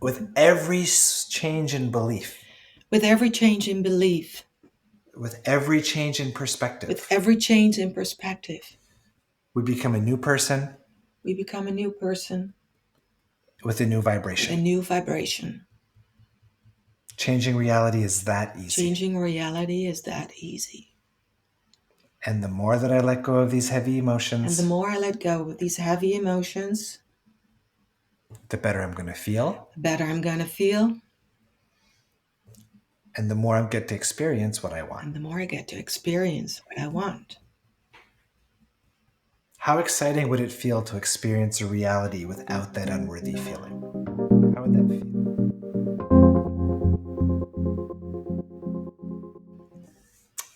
With every change in belief, with every change in belief, with every change in with perspective, every change in perspective, we become a new person we become a new person with a new with a vibration. new vibration. Changing reality is that easy. Changing reality is that easy. And the more that I let go of these heavy And the emotions, more I let go of these heavy emotions, the better I'm going to feel, the better I'm going to feel, and the more I get to experience what I want. and the more I get to experience what I want. How exciting would it feel to experience a reality without that unworthy feeling? How would that feel?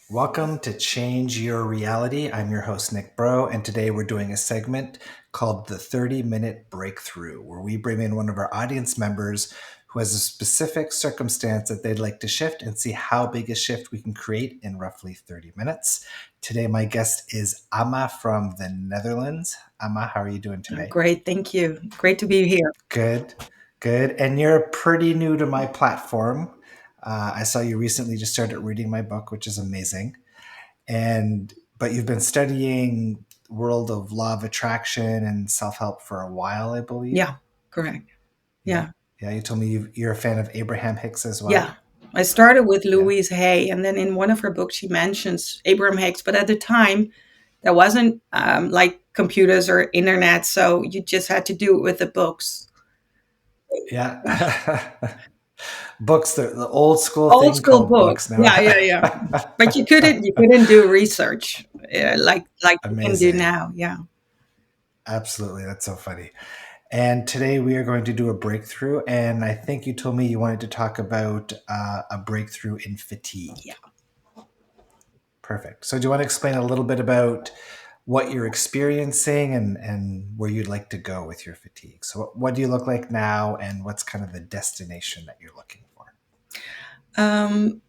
Welcome to Change Your Reality. I'm your host, Nick Breau, and today we're doing a segment called the 30-Minute Breakthrough, where we bring in one of our audience members who has a specific circumstance that they'd like to shift and see how big a shift we can create in roughly 30 minutes. Today, my guest is Amma from the Netherlands. Amma, how are you doing Oh, today? great. Thank you. Great to be here. Good, good. And you're pretty new to my platform. I saw you recently just started reading my book, which is amazing. But you've been studying world of law of attraction and self-help for a while, I believe. Yeah, correct. Yeah. Yeah. Yeah. You told me you're a fan of Abraham Hicks as Yeah. well. I started with Yeah. Louise Hay, and then in one of her books, she mentions Abraham Hicks. But at the time, there wasn't like computers or internet, so you just had to do it with the books. Yeah. Books, the old school Old thing school called books. books now. Yeah, yeah, yeah. But you couldn't do research like you can do Amazing. now. Yeah. Absolutely. That's so funny. And today we are going to do a breakthrough. And I think you told me you wanted to talk about a breakthrough in fatigue. Yeah. Perfect. So, do you want to explain a little bit about what you're experiencing and where you'd like to go with your fatigue? So, what do you look like now, and what's kind of the destination that you're looking for? Um,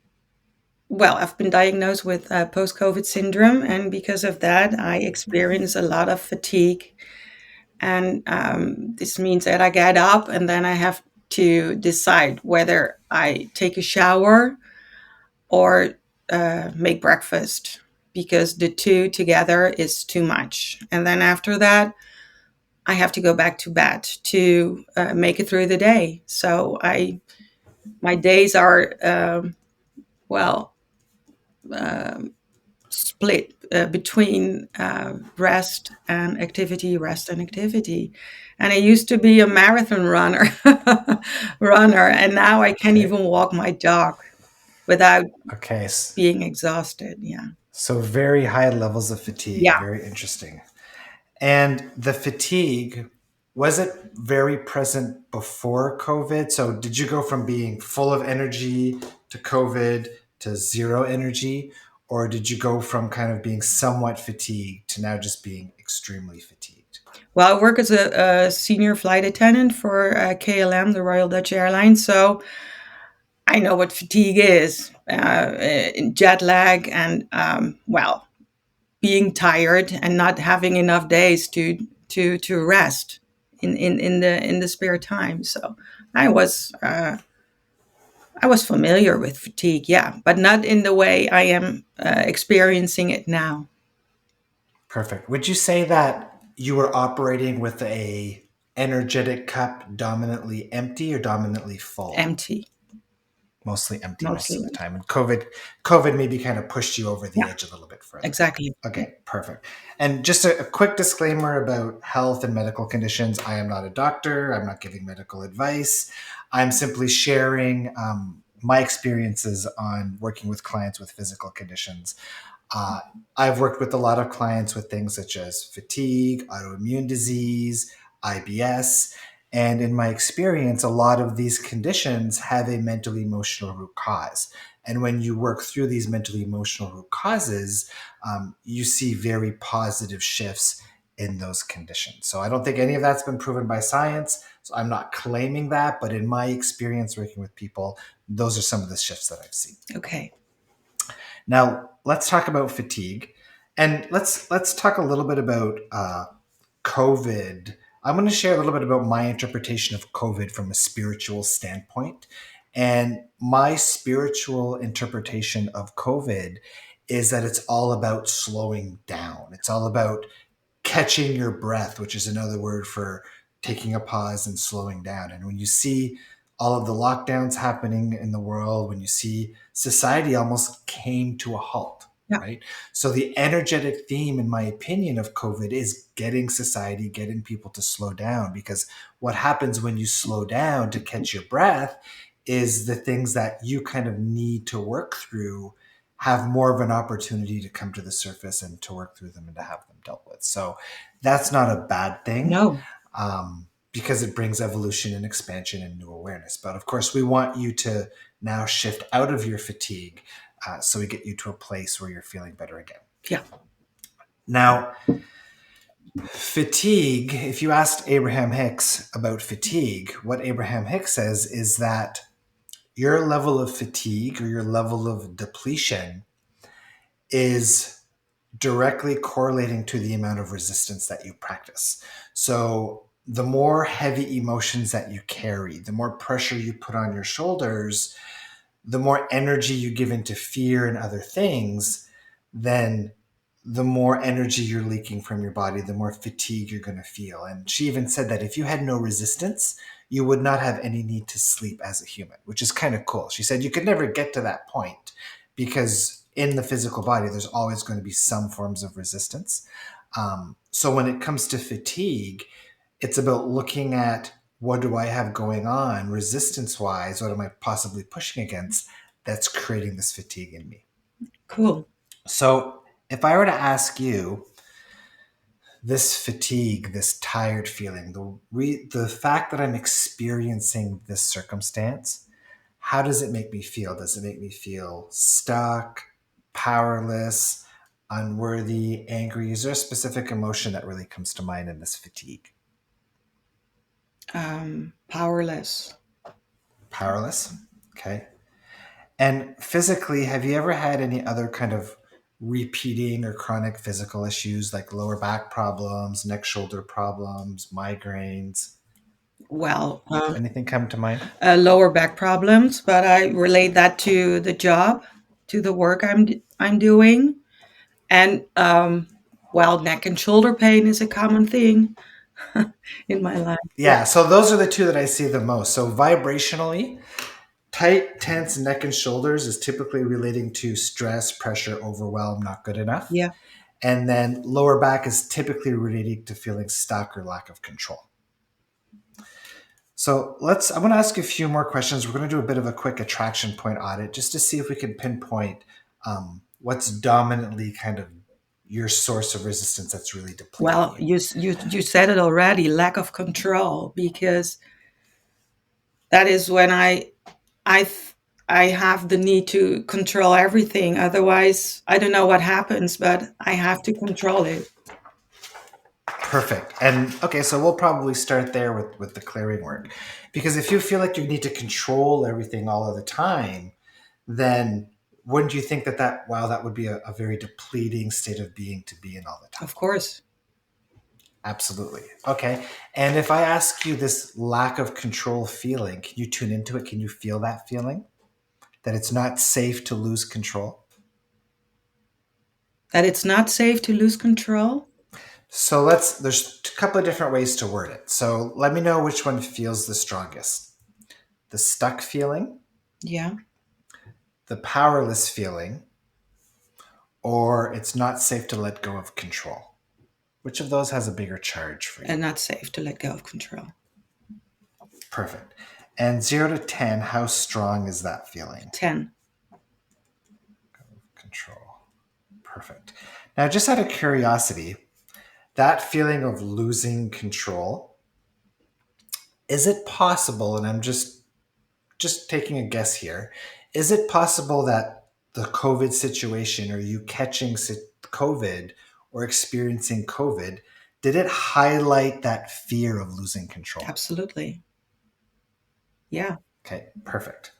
well, I've been diagnosed with post-COVID syndrome, and because of that, I experience a lot of fatigue. And this means that I get up and then I have to decide whether I take a shower or make breakfast because the two together is too much. And then after that, I have to go back to bed to make it through the day. So my days are well um, split between rest and activity. And I used to be a marathon runner, and now I can't Okay. even walk my dog without Okay. being exhausted. Yeah. So, very high levels of fatigue. Yeah. Very interesting. And the fatigue, was it very present before COVID? So, did you go from being full of energy to COVID to zero energy? Or did you go from kind of being somewhat fatigued to now just being extremely fatigued? Well, I work as a senior flight attendant for KLM, the Royal Dutch Airlines. So I know what fatigue is, jet lag, and being tired and not having enough days to rest in the spare time. So I was uh, I was familiar with fatigue, yeah, but not in the way I am experiencing it now. Perfect. Would you say that you were operating with a energetic cup dominantly empty or dominantly full? Empty, Mostly empty most mostly of the empty. time. And COVID maybe kind of pushed you over the Yeah, edge a little bit further. exactly. Yeah. Okay, perfect. And just a quick disclaimer about health and medical conditions. I am not a doctor. I'm not giving medical advice. I'm simply sharing my experiences on working with clients with physical conditions. Uh, I've worked with a lot of clients with things such as fatigue, autoimmune disease, IBS. And in my experience, a lot of these conditions have a mental emotional root cause. And when you work through these mental emotional root causes, you see very positive shifts in those conditions. So I don't think any of that's been proven by science. So I'm not claiming that, but in my experience working with people, those are some of the shifts that I've seen. Okay. Now let's talk about fatigue, and let's talk a little bit about COVID. I'm going to share a little bit about my interpretation of COVID from a spiritual standpoint. And my spiritual interpretation of COVID is that it's all about slowing down. It's all about catching your breath, which is another word for taking a pause and slowing down. And when you see all of the lockdowns happening in the world, when you see society almost came to a halt, Yeah. right? So the energetic theme, in my opinion, of COVID is getting society, getting people to slow down. Because what happens when you slow down to catch your breath is the things that you kind of need to work through have more of an opportunity to come to the surface and to work through them and to have them dealt with. So that's not a bad thing, No. because it brings evolution and expansion and new awareness. But of course, we want you to now shift out of your fatigue, so we get you to a place where you're feeling better again. Yeah. Now, fatigue, if you asked Abraham Hicks about fatigue, what Abraham Hicks says is that your level of fatigue or your level of depletion is directly correlating to the amount of resistance that you practice. So the more heavy emotions that you carry, the more pressure you put on your shoulders, the more energy you give into fear and other things, then the more energy you're leaking from your body, the more fatigue you're going to feel. And she even said that if you had no resistance, you would not have any need to sleep as a human, which is kind of cool. She said you could never get to that point because in the physical body, there's always going to be some forms of resistance. So when it comes to fatigue, it's about looking at what do I have going on resistance wise? What am I possibly pushing against that's creating this fatigue in me? Cool. So if I were to ask you, this fatigue, this tired feeling, the fact that I'm experiencing this circumstance, how does it make me feel? Does it make me feel stuck, powerless, unworthy, angry? Is there a specific emotion that really comes to mind in this fatigue? Powerless. Powerless. Okay. And physically, have you ever had any other kind of repeating or chronic physical issues like lower back problems, neck shoulder problems, migraines? Well, Anything come to mind? lower back problems, but I relate that to the job, to the work I'm doing, and well, neck and shoulder pain is a common thing in my life. Yeah. Yeah, so those are the two that I see the most. So vibrationally, tight, tense neck and shoulders is typically relating to stress, pressure, overwhelm, not good enough. Yeah. And then lower back is typically relating to feeling stuck or lack of control. So I'm going to ask you a few more questions. We're going to do a bit of a quick attraction point audit just to see if we can pinpoint what's dominantly kind of your source of resistance that's really depleting Well, you. you said it already, lack of control, because that is when I th- I have the need to control everything. Otherwise, I don't know what happens, but I have to control it. Perfect. And okay, so we'll probably start there with the clearing work. Because if you feel like you need to control everything all of the time, then wouldn't you think wow, that would be a very depleting state of being to be in all the time? Of course. Absolutely. Okay. And if I ask you this lack of control feeling, can you tune into it? Can you feel that feeling? That it's not safe to lose control? That it's not safe to lose control. So there's a couple of different ways to word it. So let me know which one feels the strongest. The stuck feeling, Yeah. the powerless feeling, or it's not safe to let go of control. Which of those has a bigger charge for you? And not safe to let go of control. Perfect. And 0 to 10, how strong is that feeling? 10. Control. Perfect. Now, just out of curiosity, that feeling of losing control, is it possible, and I'm just taking a guess here, is it possible that the COVID situation or you catching COVID or experiencing COVID, did it highlight that fear of losing control? Absolutely. Yeah. Okay, perfect.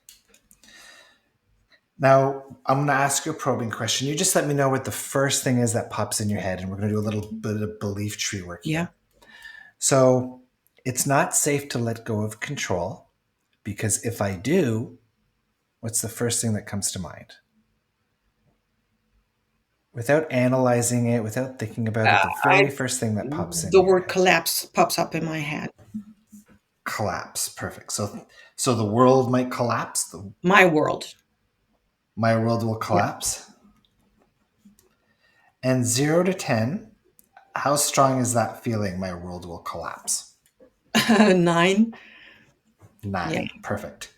Now, I'm going to ask you a probing question. You just let me know what the first thing is that pops in your head, and we're going to do a little bit of belief tree work Yeah. here. So it's not safe to let go of control because if I do, what's the first thing that comes to mind? Without analyzing it, without thinking about it, the very I first thing that pops The into your word head. collapse pops up in my head. Collapse. Perfect. So the world might collapse. My world. My world will Yeah. collapse. And 0 to 10, how strong is that feeling my world will collapse? 9. Yeah. 9. Perfect.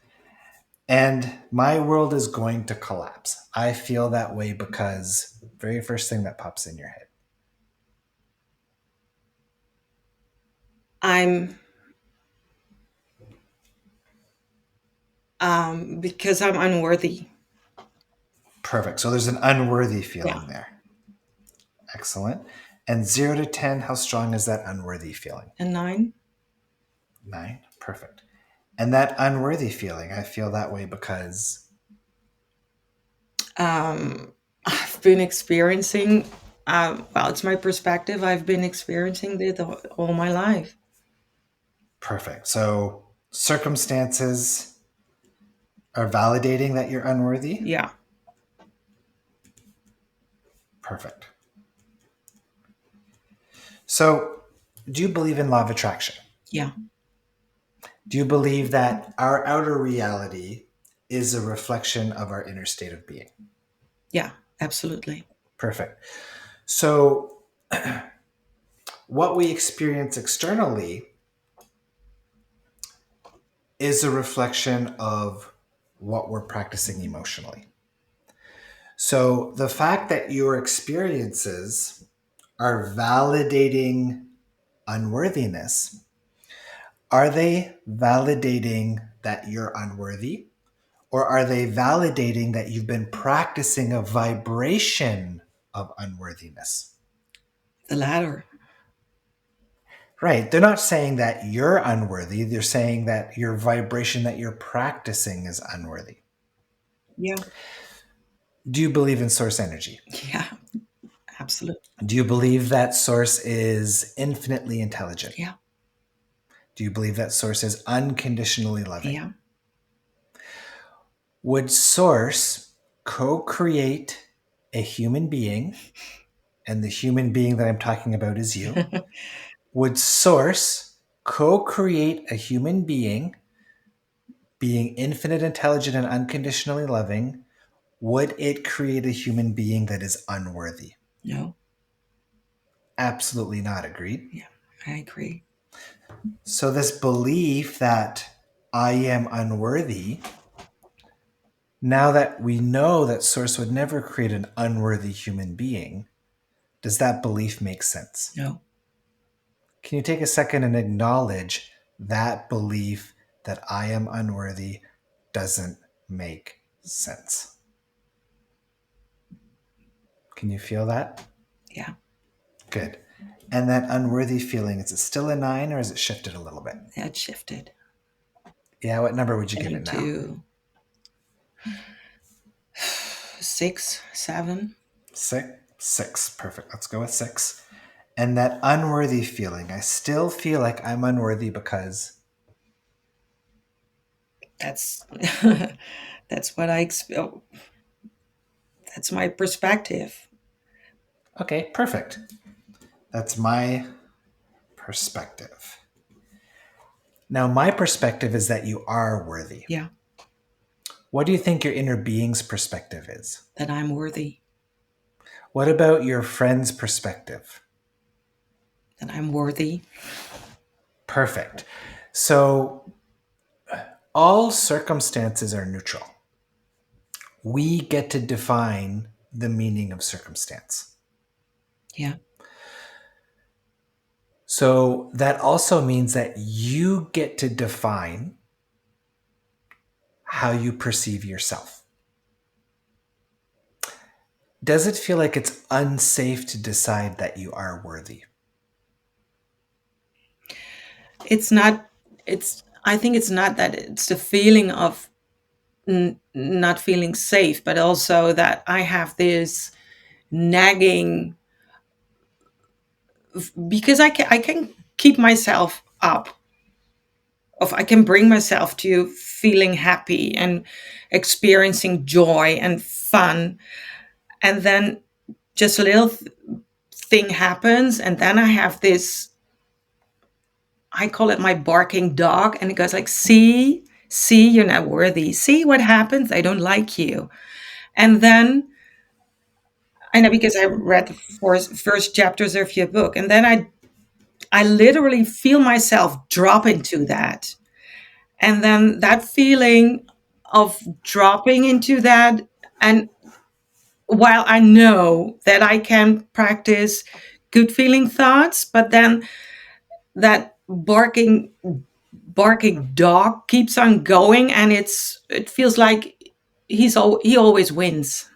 And my world is going to collapse. I feel that way because very first thing that pops in your head. I'm Because I'm unworthy. Perfect. So there's an unworthy Yeah. feeling there. Excellent. And 0 to 10, how strong is that unworthy feeling? And 9. 9. Perfect. And that unworthy feeling, I feel that way because. I've been experiencing, well, it's my perspective. I've been experiencing it all my life. Perfect. So circumstances are validating that you're unworthy. Yeah. Perfect. So, do you believe in law of attraction? Yeah. Do you believe that our outer reality is a reflection of our inner state of being? Yeah. Absolutely. Perfect. So, what we experience externally is a reflection of what we're practicing emotionally. So, the fact that your experiences are validating unworthiness, are they validating that you're unworthy? Or are they validating that you've been practicing a vibration of unworthiness? The latter. Right. They're not saying that you're unworthy. They're saying that your vibration that you're practicing is unworthy. Yeah. Do you believe in source energy? Yeah. Absolutely. Do you believe that source is infinitely intelligent? Yeah. Do you believe that source is unconditionally loving? Yeah. Would source co create a human being, and the human being that I'm talking about is you? Would source co create a human being infinite, intelligent, and unconditionally loving? Would it create a human being that is unworthy? No. Absolutely not. Agreed. Yeah. I agree. So, this belief that I am unworthy, now that we know that Source would never create an unworthy human being, does that belief make sense? No. Can you take a second and acknowledge that belief that I am unworthy doesn't make sense? Can you feel that? Yeah. Good. And that unworthy feeling, is it still a 9 or has it shifted a little bit? That shifted Yeah, what number would you give it now? into 6, 7. 6? 6. Perfect. Let's go with 6. And that unworthy feeling, I still feel like I'm unworthy because. That's that's what that's my perspective. Okay, perfect. That's my perspective. Now, my perspective is that you are worthy. Yeah. What do you think your inner being's perspective is? That I'm worthy. What about your friend's perspective? That I'm worthy. Perfect. So, all circumstances are neutral. We get to define the meaning of circumstance. Yeah. So, that also means that you get to define how you perceive yourself. Does it feel like it's unsafe to decide that you are worthy? It's not I think it's not that it's the feeling of not feeling safe, but also that I have this nagging because I can keep myself up, if I can bring myself to feeling happy and experiencing joy and fun, and then just a little thing happens, and then I have this, I call it my barking dog, and it goes like, see, you're not worthy. See what happens? I don't like you. And then I know, because I read the first chapters of your book, and then I literally feel myself drop into that. And then that feeling of dropping into that, and while I know that I can practice good feeling thoughts, but then that barking dog keeps on going, and it feels like he always wins.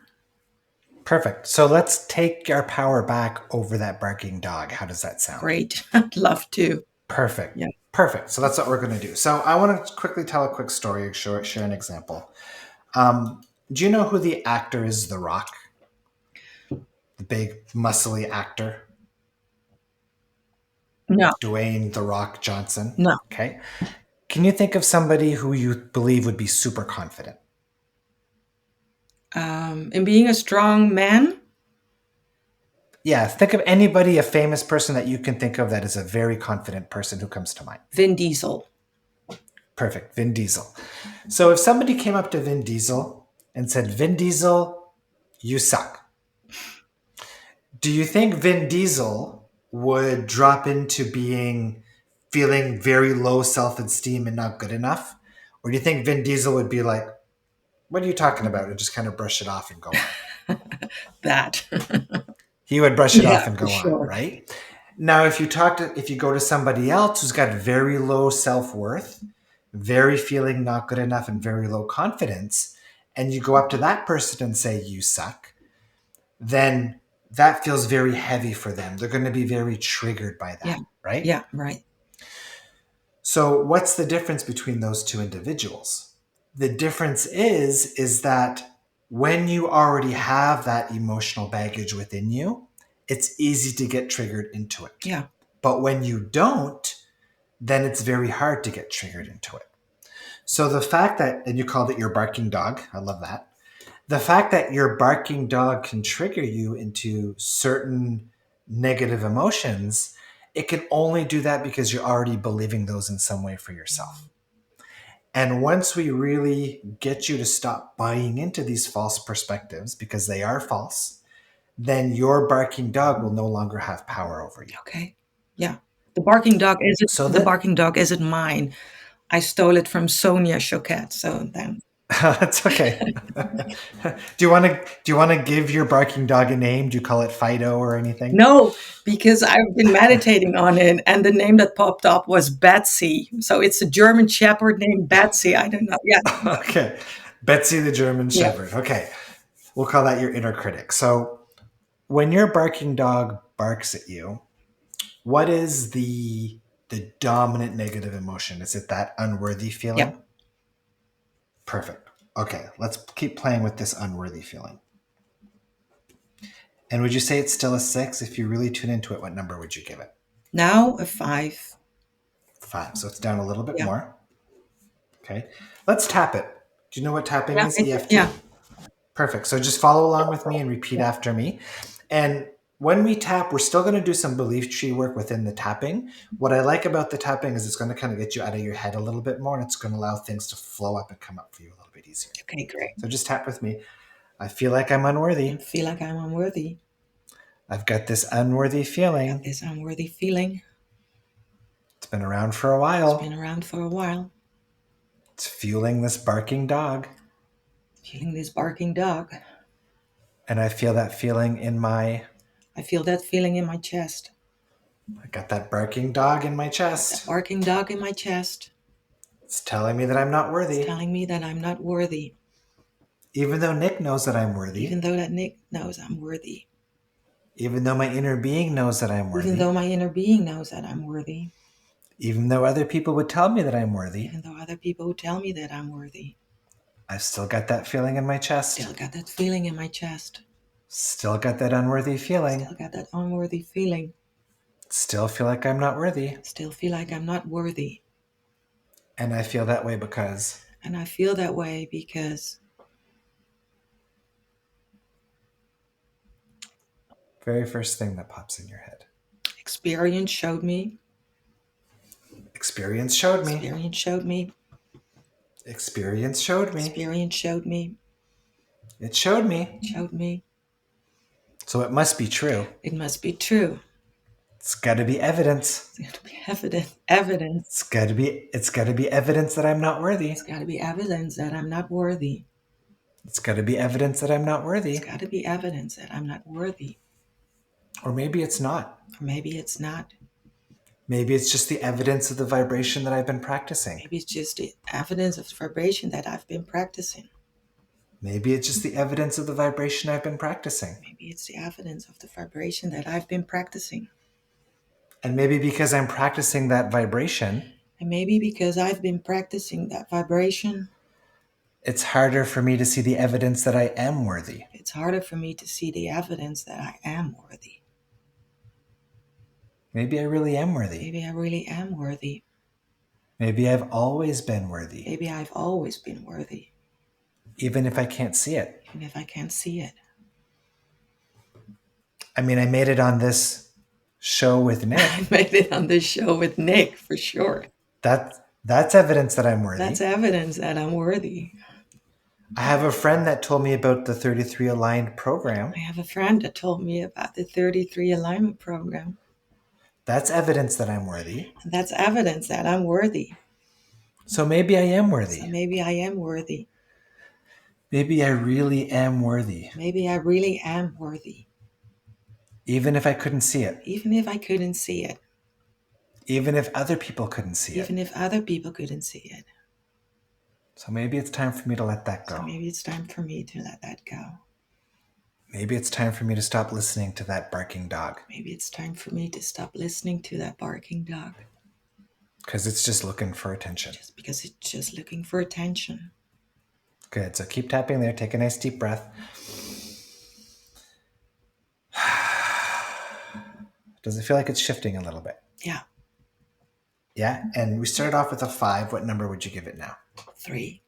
Perfect. So let's take our power back over that barking dog. How does that sound? Great. I'd love to. Perfect. Yeah. Perfect. So that's what we're going to do. So I want to quickly tell a quick story, share an example. Um, do you know who the actor is, The Rock? The big, muscly actor, No, Dwayne The Rock Johnson. no. Okay. Can you think of somebody who you believe would be super confident? In being a strong man, Yeah, think of anybody, a famous person that you can think of that is a very confident person who comes to mind. Vin Diesel. Perfect. Vin Diesel. So if somebody came up to Vin Diesel and said, Vin Diesel, you suck. Do you think Vin Diesel would drop into being feeling very low self esteem and not good enough? Or do you think Vin Diesel would be like, what are you talking about? And just kind of brush it off and go on? That. He would brush it Yeah, off and for go on, sure. right? Now, if you go to somebody else who's got very low self worth, very feeling not good enough, and very low confidence, and you go up to that person and say, you suck, then that feels very heavy for them. They're going to be very triggered by Yeah. that, right? Yeah, right. So, what's the difference between those two individuals? The difference is that when you already have that emotional baggage within you, it's easy to get triggered into it. Yeah. But when you don't, then it's very hard to get triggered into it. So the fact that, and you called it your barking dog, I love that. The fact that your barking dog can trigger you into certain negative emotions, it can only do that because you're already believing those in some way for yourself. And once we really get you to stop buying into these false perspectives because they are false, then your barking dog will no longer have power over you. Okay. Yeah. So The that barking dog isn't mine. I stole it from Sonia Choquette. So then, That's okay. Do you want to give your barking dog a name? Do you call it Fido or anything? no, because I've been meditating on it, and the name that popped up was Betsy. So it's a German Shepherd named Betsy. I don't know. Yeah. Okay. Betsy the German Yeah. Shepherd. Okay. We'll call that your inner critic. So when your barking dog barks at you, what is the dominant negative emotion? Is it that unworthy Yeah. feeling? Perfect. Okay, let's keep playing with this unworthy feeling. And would you say it's still a 6? If you really tune into it, what number would you give it? Now a 5. 5. So it's down a little bit Yeah. more. Okay. Let's tap it. Do you know what tapping Yeah. is? Yeah. EFT? Perfect. So just follow along with me and repeat Yeah. after me. And when we tap, we're still going to do some belief tree work within the tapping. What I like about the tapping is it's going to kind of get you out of your head a little bit more, and it's going to allow things to flow up and come up for you a little bit easier. Okay, great. So just tap with me. I feel like I'm I unworthy. feel like I'm unworthy. I've got this unworthy I got feeling. this unworthy feeling. It's been around for a It's been while. around for a while. It's fueling this barking dog. Feeling this barking dog. And I feel that feeling in my, I feel that feeling in my chest. I got that barking dog in my Got that chest. barking dog in my chest. It's telling me that I'm not It's worthy. telling me that I'm not worthy, Even though Nick knows that I'm even worthy. though that Nick knows I'm worthy, Even though my inner being knows that I'm even though worthy. my inner being knows that I'm worthy, Even though other people would tell me that I'm worthy. even though other people tell me that I'm worthy. I've still got that feeling in my chest. Still got that feeling in my chest. Still got that unworthy feeling. Still got that unworthy feeling. Still feel like I'm not worthy. Still feel like I'm not worthy. And I feel that way because. And I feel that way because. Very first thing that pops in your head. Experience showed me. Experience showed me. Experience showed me. Experience showed me. Experience showed me. It showed me. Showed me. So it must be true. It must be true. It's got to be evidence. It's got to be evidence. Evidence. It's got to be evidence that I'm not worthy. It's got to be evidence that I'm not worthy. It's got to be evidence that I'm not worthy. It's got to be evidence that I'm not worthy. Or maybe it's not. Or maybe it's not. Maybe it's just the evidence of the vibration that I've been practicing. Maybe it's just the evidence of the vibration that I've been practicing. Maybe it's just the evidence of the vibration I've been practicing. Maybe it's the evidence of the vibration that I've been practicing. And maybe because I'm practicing that vibration, and maybe because I've been practicing that vibration, it's harder for me to see the evidence that I am worthy. It's harder for me to see the evidence that I am worthy. Maybe I really am worthy. Maybe I really am worthy. Maybe I've always been worthy. Maybe I've always been worthy. Even if I can't see it. Even if I can't see it. I mean, I made it on this show with Nick. I made it on this show with Nick, for sure. That's evidence that I'm worthy. That's evidence that I'm worthy. I have a friend that told me about the 33 Aligned program. I have a friend that told me about the 33 Alignment program. That's evidence that I'm worthy. And that's evidence that I'm worthy. So maybe I am worthy. So maybe I am worthy. Maybe I really am worthy. Maybe I really am worthy. Even if I couldn't see it. Even if I couldn't see it. Even if other people couldn't see it. Even if other people couldn't see it. So maybe it's time for me to let that go. So maybe it's time for me to let that go. Maybe it's time for me to stop listening to that barking dog. Maybe it's time for me to stop listening to that barking dog. Because it's just looking for attention. Just because it's just looking for attention. Good. So keep tapping there. Take a nice deep breath. Does it feel like it's shifting a little bit? Yeah. Yeah? And we started off with a 5. What number would you give it now? 3.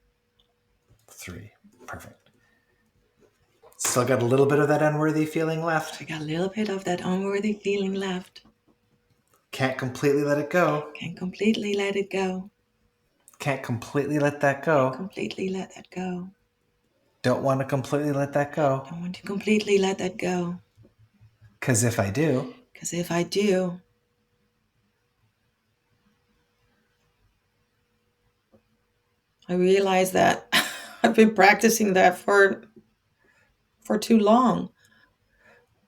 3. Perfect. Still got a little bit of that unworthy feeling left. I got a little bit of that unworthy feeling left. Can't completely let it go. Can't completely let it go. Can't completely let that go. Can't completely let that go. Don't want to completely let that go. Don't want to completely let that go. Because if I do, I realize that I've been practicing that for too long.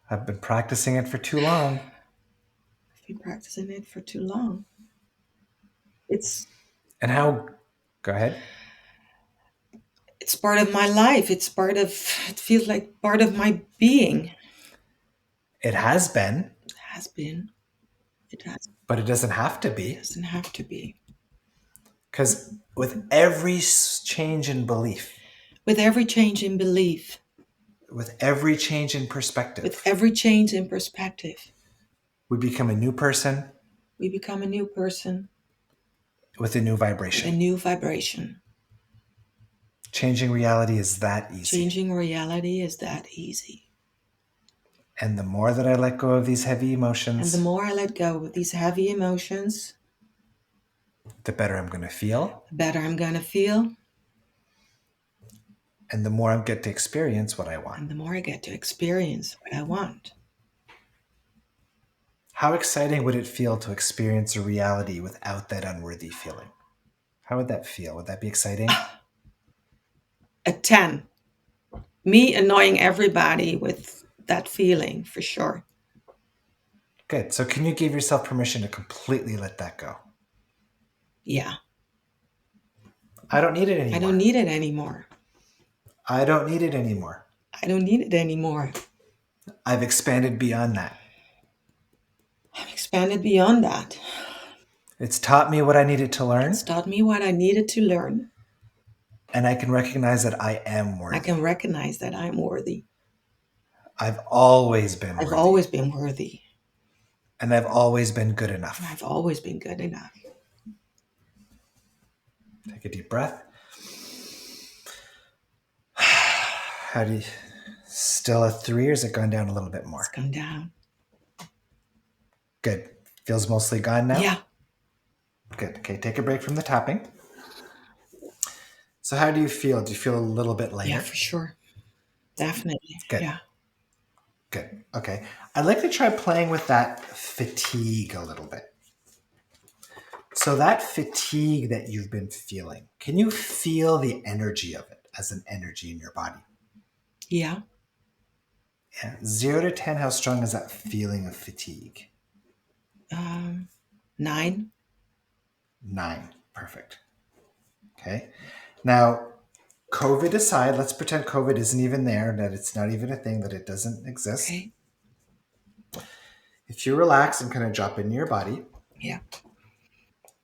I've been practicing it for too long. I've been practicing it for too long. It's Go ahead. It's part of my life. It feels like part of my being. It has been. It has been. It has. But it doesn't have to be. It doesn't have to be. Because with every change in belief. With every change in belief. With every change in perspective. With every change in perspective. We become a new person. We become a new person. With a new vibration. With a new vibration. Changing reality is that easy. Changing reality is that easy. And the more that I let go of these heavy emotions. And the more I let go of these heavy emotions. The better I'm going to feel. The better I'm going to feel. And the more I get to experience what I want. And the more I get to experience what I want. How exciting would it feel to experience a reality without that unworthy feeling? How would that feel? Would that be exciting? A 10. Me annoying everybody with that feeling, for sure. Good. So can you give yourself permission to completely let that go? Yeah. I don't need it anymore. I don't need it anymore. I don't need it anymore. I don't need it anymore. I've expanded beyond that. I've expanded beyond that. It's taught me what I needed to learn. It's taught me what I needed to learn. And I can recognize that I am worthy. I can recognize that I'm worthy. I've always been worthy. I've always been worthy. And I've always been good enough. I've always been good enough. Take a deep breath. How do you still a 3 or has it gone down a little bit It's more? gone down. Good. Feels mostly gone now? Yeah. Good. Okay, take a break from the tapping. So how do you feel? Do you feel a little bit Yeah, lighter? for sure. Definitely. Good. Yeah. Good. Okay. I'd like to try playing with that fatigue a little bit. So that fatigue that you've been feeling, can you feel the energy of it as an energy in your body? Yeah. Yeah. 0 to 10, how strong is that feeling of fatigue? Um, 9. 9. Perfect. Okay. Now, COVID aside, let's pretend COVID isn't even there, that it's not even a thing, that it doesn't exist. Okay. If you relax and kind of drop into your body Yeah.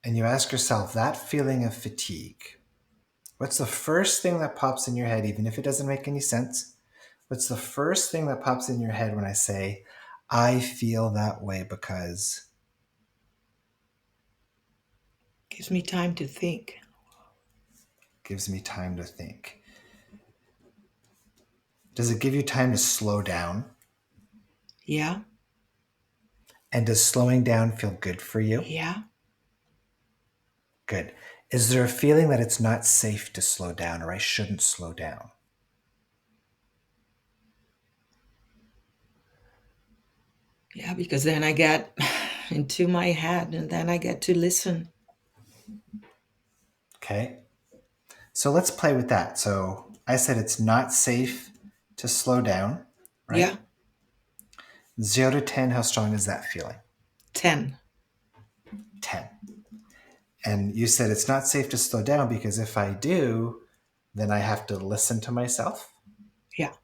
and you ask yourself that feeling of fatigue, what's the first thing that pops in your head, even if it doesn't make any sense? What's the first thing that pops in your head when I say, I feel that way because Gives me time to think. it gives me time to think? Does it give you time to slow down? Yeah. And does slowing down feel good for you? Yeah. Good. Is there a feeling that it's not safe to slow down or I shouldn't slow down? Yeah, because then I get into my head and then I get to listen. Okay. So let's play with that. So I said it's not safe to slow down, Yeah. right? 0 to 10, how strong is that feeling? 10. 10. And you said it's not safe to slow down because if I do, then I have to listen to myself. Yeah.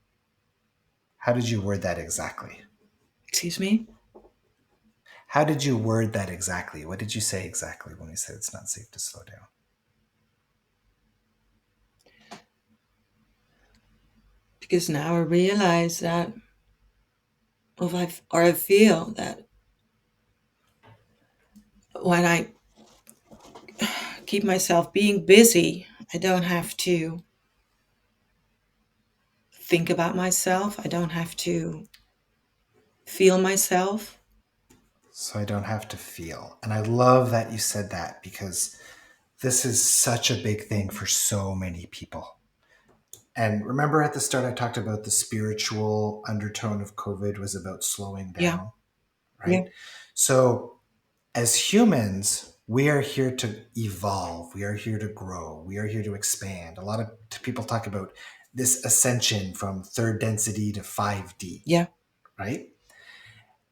How did you word that exactly? Excuse me? How did you word that exactly? What did you say exactly when you said it's not safe to slow down? Because now I realize that, or I feel that when I keep myself being busy, I don't have to think about myself. I don't have to feel myself. So I don't have to feel. And I love that you said that because this is such a big thing for so many people. And remember at the start, I talked about the spiritual undertone of COVID was about slowing Yeah. down, Yeah. right? So as humans, we are here to evolve. We are here to grow. We are here to expand. A lot of people talk about this ascension from third density to 5D, Yeah. right?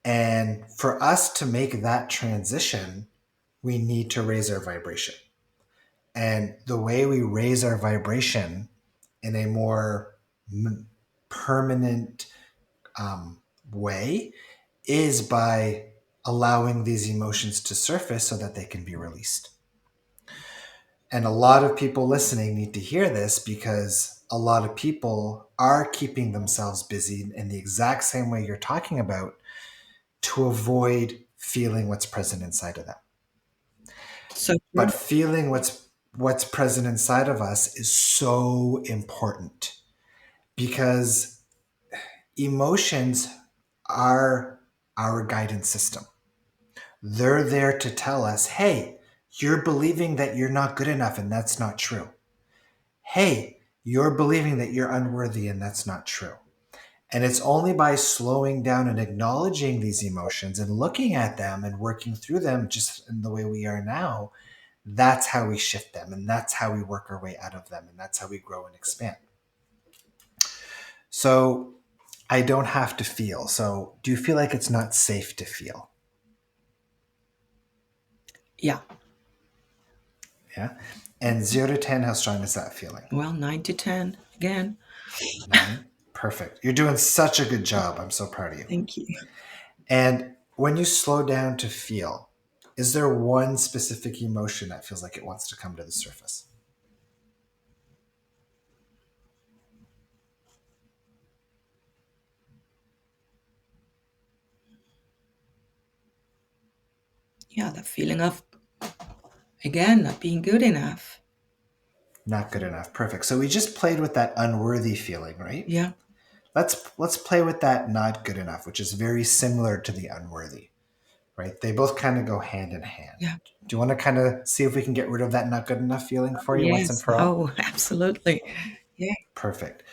And for us to make that transition, we need to raise our vibration. And the way we raise our vibration in a more permanent way is by allowing these emotions to surface so that they can be released. And a lot of people listening need to hear this because a lot of people are keeping themselves busy in the exact same way you're talking about to avoid feeling what's present inside of them. So But true. feeling what's present inside of us is so important because emotions are our guidance system. They're there to tell us, hey, you're believing that you're not good enough and that's not true. Hey, you're believing that you're unworthy and that's not true. And it's only by slowing down and acknowledging these emotions and looking at them and working through them just in the way we are now, that's how we shift them and that's how we work our way out of them and that's how we grow and expand. So I don't have to feel. So do you feel like it's not safe to feel? Yeah. Yeah. And 0 to 10, how strong is that feeling? Well, 9 to 10 again. 9. Perfect. You're doing such a good job. I'm so proud of you. Thank you. And when you slow down to feel, is there one specific emotion that feels like it wants to come to the surface? Yeah, the feeling of, again, not being good enough. Not good enough. Perfect. So we just played with that unworthy feeling, right? Yeah, Let's play with that not good enough, which is very similar to the unworthy, right? They both kind of go hand in hand. yeah. Do you want to kind of see if we can get rid of that not good enough feeling for you once and Yes. for all? Oh, absolutely. Yeah. Perfect.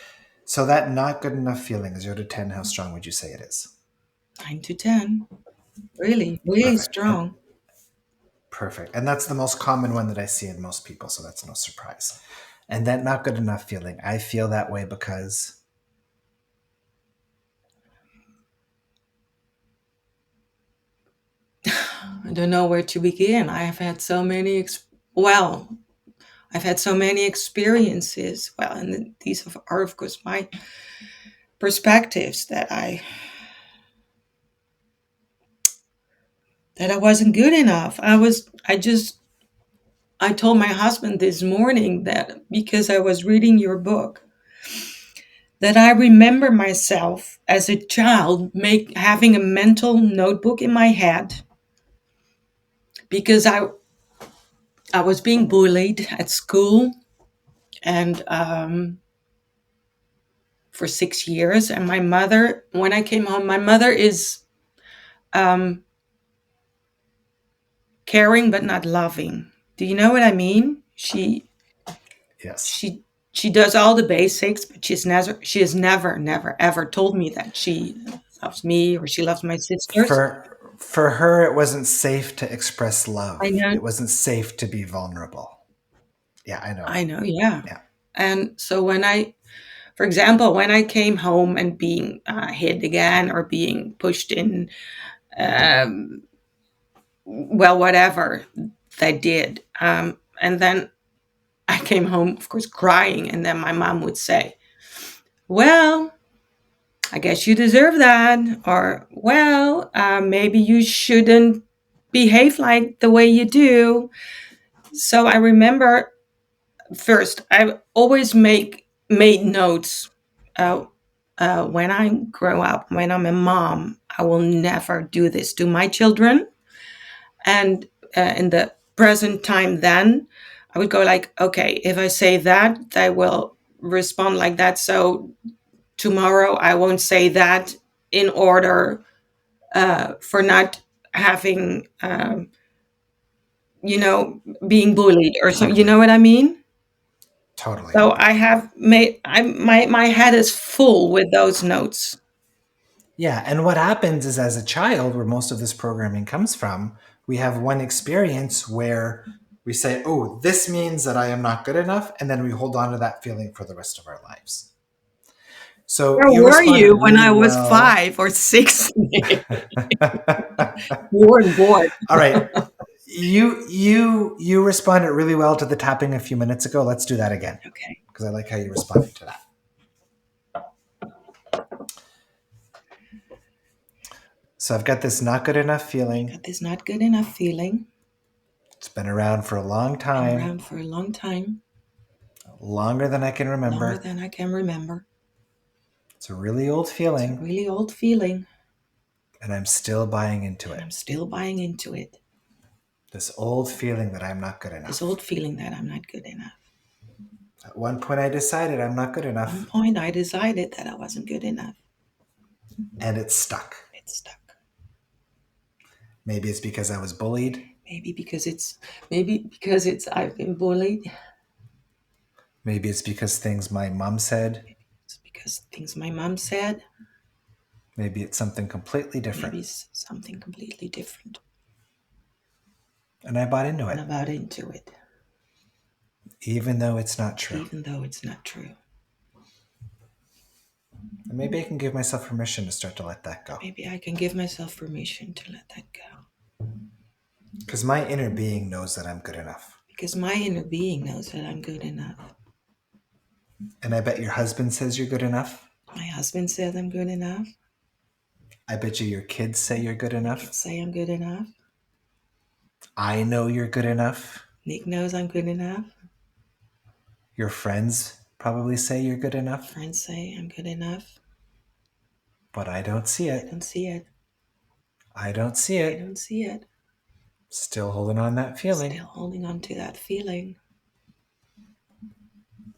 So that not good enough feeling, 0 to 10, how strong would you say it is? 9 to 10. Really, really Perfect. And strong. perfect. And that's the most common one that I see in most people, so that's no surprise. And that not good enough feeling, I feel that way because I don't know where to begin. I have had so many, well, I've had so many experiences. Well, and these are, of course, my perspectives that I wasn't good enough. I told my husband this morning that because I was reading your book, that I remember myself as a child having a mental notebook in my head because I was being bullied at school and for 6 years. And my mother, when I came home, my mother is um, caring but not loving. Do you know what I mean? yes. She she does all the basics, but she has never ever told me that she loves me or she loves my sisters. For her it wasn't safe to express I love. know, It wasn't safe to be vulnerable. Yeah, I know. I know, yeah. Yeah. And so for example, when I came home and being hit again or being pushed in, um, well, whatever they did, and then I came home, of course, crying, and then my mom would say, "Well, I guess you deserve that," or "Well, maybe you shouldn't behave like the way you do." So I remember first, I always made notes. Uh, when I grow up, when I'm a mom, I will never do this to my children. And in the present time, then I would go like, okay, if I say that, they will respond like that. So tomorrow I won't say that in order for not having, being bullied or something. You Totally. know what I mean? Totally. So I have made my head is full with those notes. Yeah, and what happens is as a child, where most of this programming comes from, we have one experience where we say, "Oh, this means that I am not good enough," and then we hold on to that feeling for the rest of our lives. So Where you were responded you when really I was well. 5 or 6? You All weren't born. right. You responded really well to the tapping a few minutes ago. Let's do that again Okay. because I like how you responded to that. So I've got this not good enough I feeling. got this not good enough feeling. It's been around for a long Been time, around for a long time, longer than I can longer remember. than I can remember. It's a really old It's a feeling, really old feeling, and I'm still buying into and it. I'm still buying into it. This old feeling that I'm not good This enough. old feeling that I'm not good enough. At one point, I decided I'm not good At one enough, point, I decided that I wasn't good enough. and it's stuck. It's stuck. Maybe it's because I was bullied. Maybe because I've been bullied. Maybe it's because things my mom said. It's because things my mom said. Maybe it's something completely different. Maybe it's something completely different. And I bought into And it, I bought into it, even though it's not true. even though it's not true. And maybe I can give myself permission to start to let that go. Maybe I can give myself permission to let that go. Because my inner being knows that I'm good enough. Because my inner being knows that I'm good enough. And I bet your husband says you're good enough. My husband says I'm good enough. I bet you your kids say you're good My kids enough. say I'm good enough. I know you're good enough. Nick knows I'm good enough. Your friends probably say you're good enough. Friends say I'm good enough. But I don't see I it. don't see it. I don't see I it. don't see it. Still holding on that feeling. Still holding on to that feeling.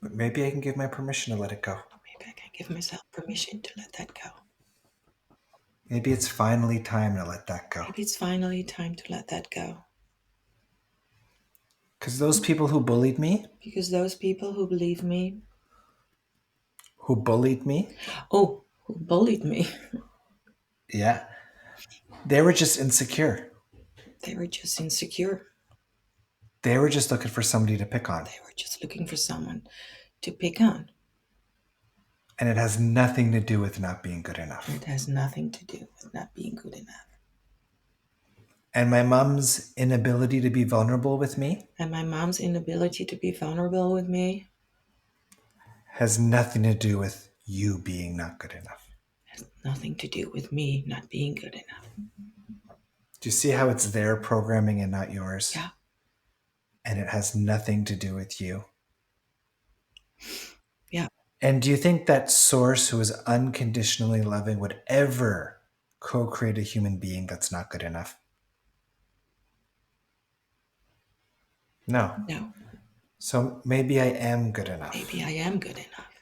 But maybe I can give my permission to let it go. Maybe I can give myself permission to let that go. Maybe it's finally time to let that go. Maybe it's finally time to let that go. Because those people who bullied me, Because those people who believe me, who bullied me, oh, who bullied me, yeah, they were just insecure. they were just insecure. They were just looking for somebody to pick on. They were just looking for someone to pick on. And it has nothing to do with not being good enough. It has nothing to do with not being good enough. And my mom's inability to be vulnerable with me And my mom's inability to be vulnerable with me has nothing to do with you being not good enough. has nothing to do with me not being good enough. Do you see how it's their programming and not yours? Yeah, And it has nothing to do with you. yeah. And do you think that source who is unconditionally loving would ever co create a human being that's not good enough? No. No, So maybe I am good maybe enough. I am good enough.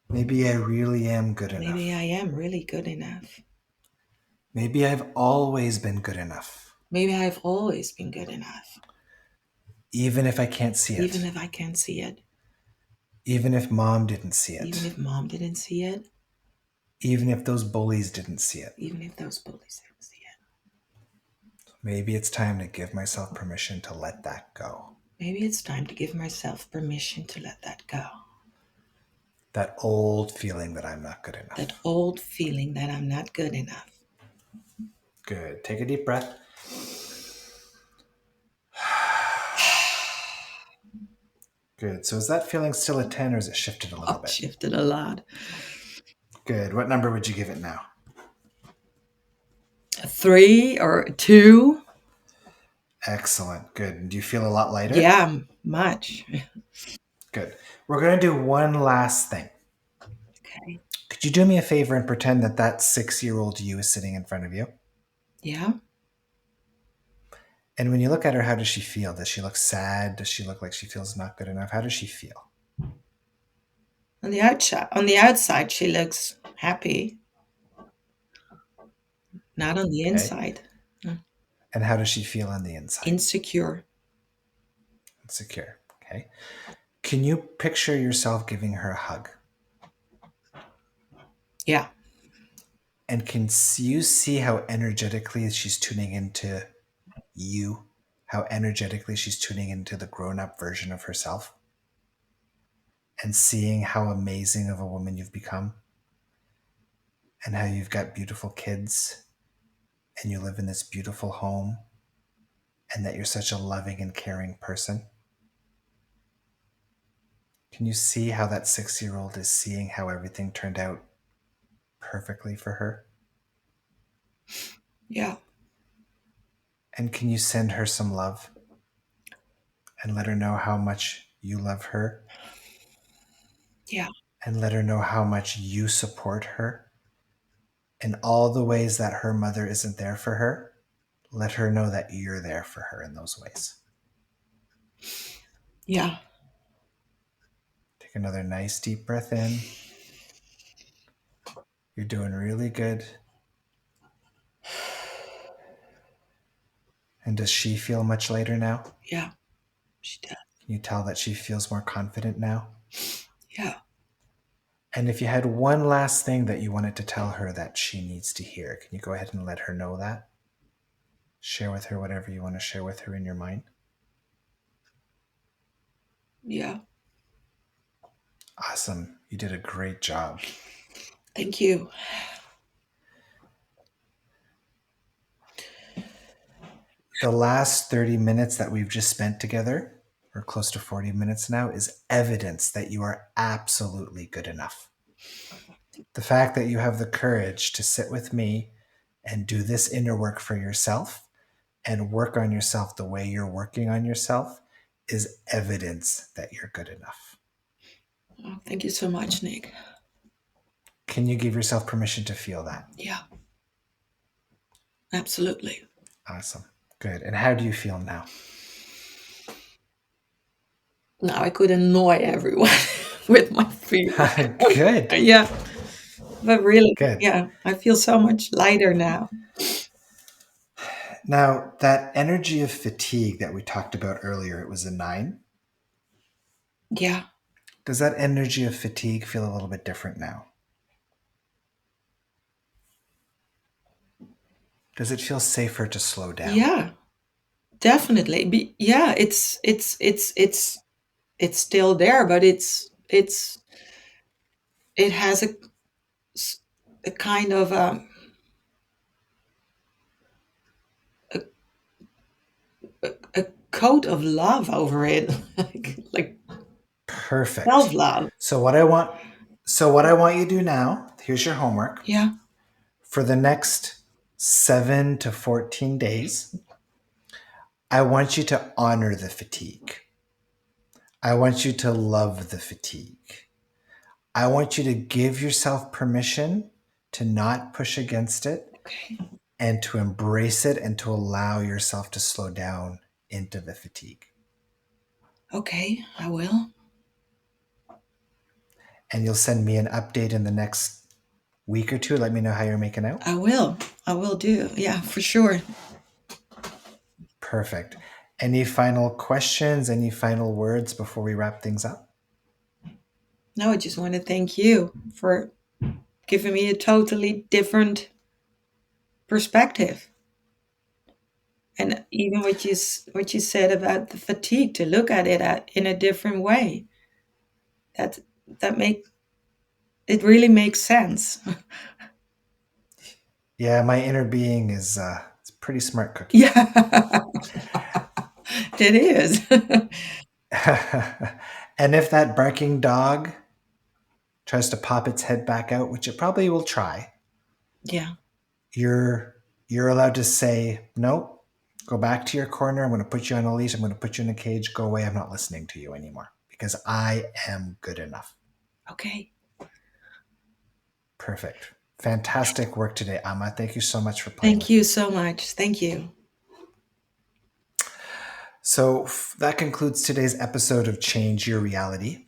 Maybe I really am good Maybe I enough. am really good enough. Maybe I've always been good enough, Maybe I've always been good enough, even if I can't see even it, if I can't see it, even if mom didn't see even it, if mom didn't see it, even if those bullies didn't see it. even if those bullies didn't see it. Maybe it's time to give myself permission to let that go. Maybe it's time to give myself permission to let that go. That old feeling that I'm not good That enough. old feeling that I'm not good enough. Good. Take a deep breath. Good. So is that feeling still a 10 or has it shifted a little Oh, bit? shifted a lot. Good. What number would you give it now? A 3 or a 2? Excellent. Good. Do you feel a lot lighter? Yeah, much. Good. We're going to do one last thing. Okay. Could you do me a favor and pretend that that 6-year-old you is sitting in front of you? Yeah. And when you look at her, how does she feel? Does she look sad? Does she look like she feels not good enough? How does she feel? On the outside, she looks happy. Not on the Okay. inside. No. And how does she feel on the inside? Insecure. Insecure. Okay. Can you picture yourself giving her a hug? Yeah. And can you see how energetically she's tuning into you? How energetically she's tuning into the grown up version of herself? And seeing how amazing of a woman you've become? And how you've got beautiful kids and you live in this beautiful home and that you're such a loving and caring person? Can you see how that 6-year old is seeing how everything turned out perfectly for her? Yeah. And can you send her some love and let her know how much you love her Yeah. and let her know how much you support her in all the ways that her mother isn't there for her? Let her know that you're there for her in those ways. Yeah. Take another nice deep breath in. You're doing really good. And does she feel much lighter now? Yeah. She does. Can you tell that she feels more confident now? Yeah. And if you had one last thing that you wanted to tell her that she needs to hear, can you go ahead and let her know that? Share with her whatever you want to share with her in your mind. Yeah. Awesome. You did a great job. Thank you. The last 30 minutes that we've just spent together, or close to 40 minutes now, is evidence that you are absolutely good enough. The fact that you have the courage to sit with me and do this inner work for yourself and work on yourself the way you're working on yourself is evidence that you're good enough. Oh, thank you so much, Nick. Can you give yourself permission to feel that? Yeah. Absolutely. Awesome. Good. And how do you feel now? Now I could annoy everyone with my fear. Good. Yeah, but really, Good. yeah, I feel so much lighter now. Now, that energy of fatigue that we talked about earlier, it was a 9. Yeah, Does that energy of fatigue feel a little bit different now? Does it feel safer to slow down? yeah, definitely. Yeah, it's still there, but it has a kind of a, a coat of love over it, like self Perfect. love. So what I want you to do now, here's your homework. Yeah. For the next 7 to 14 days, I want you to honor the fatigue. I want you to love the fatigue. I want you to give yourself permission to not push against it Okay. and to embrace it and to allow yourself to slow down into the fatigue. Okay, I will. And you'll send me an update in the next week or two. Let me know how you're making out. I will. I will do. Yeah, for sure. Perfect. Any final questions? Any final words before we wrap things up? No, I just want to thank you for giving me a totally different perspective. And even what you said about the fatigue, to look at it in a different way. That that make it really makes sense. Yeah, my inner being is it's a pretty smart cookie. Yeah, it is. And if that barking dog tries to pop its head back out, which it probably will try, Yeah. you're allowed to say, no, go back to your corner. I'm going to put you on a leash. I'm going to put you in a cage. Go away. I'm not listening to you anymore because I am good enough. Okay. Perfect. Fantastic work today, Amma. Thank you so much for playing Thank with you me. so much. Thank you. So that concludes today's episode of Change Your Reality.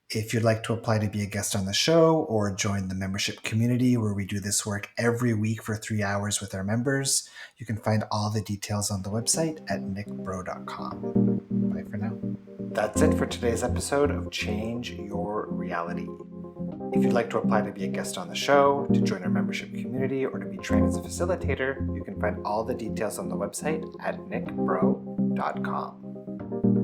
If you'd like to apply to be a guest on the show or join the membership community where we do this work every week for 3 hours with our members, you can find all the details on the website at nickbreau.com. Bye for now. That's it for today's episode of Change Your Reality. If you'd like to apply to be a guest on the show, to join our membership community, or to be trained as a facilitator, you can find all the details on the website at nickbreau.com.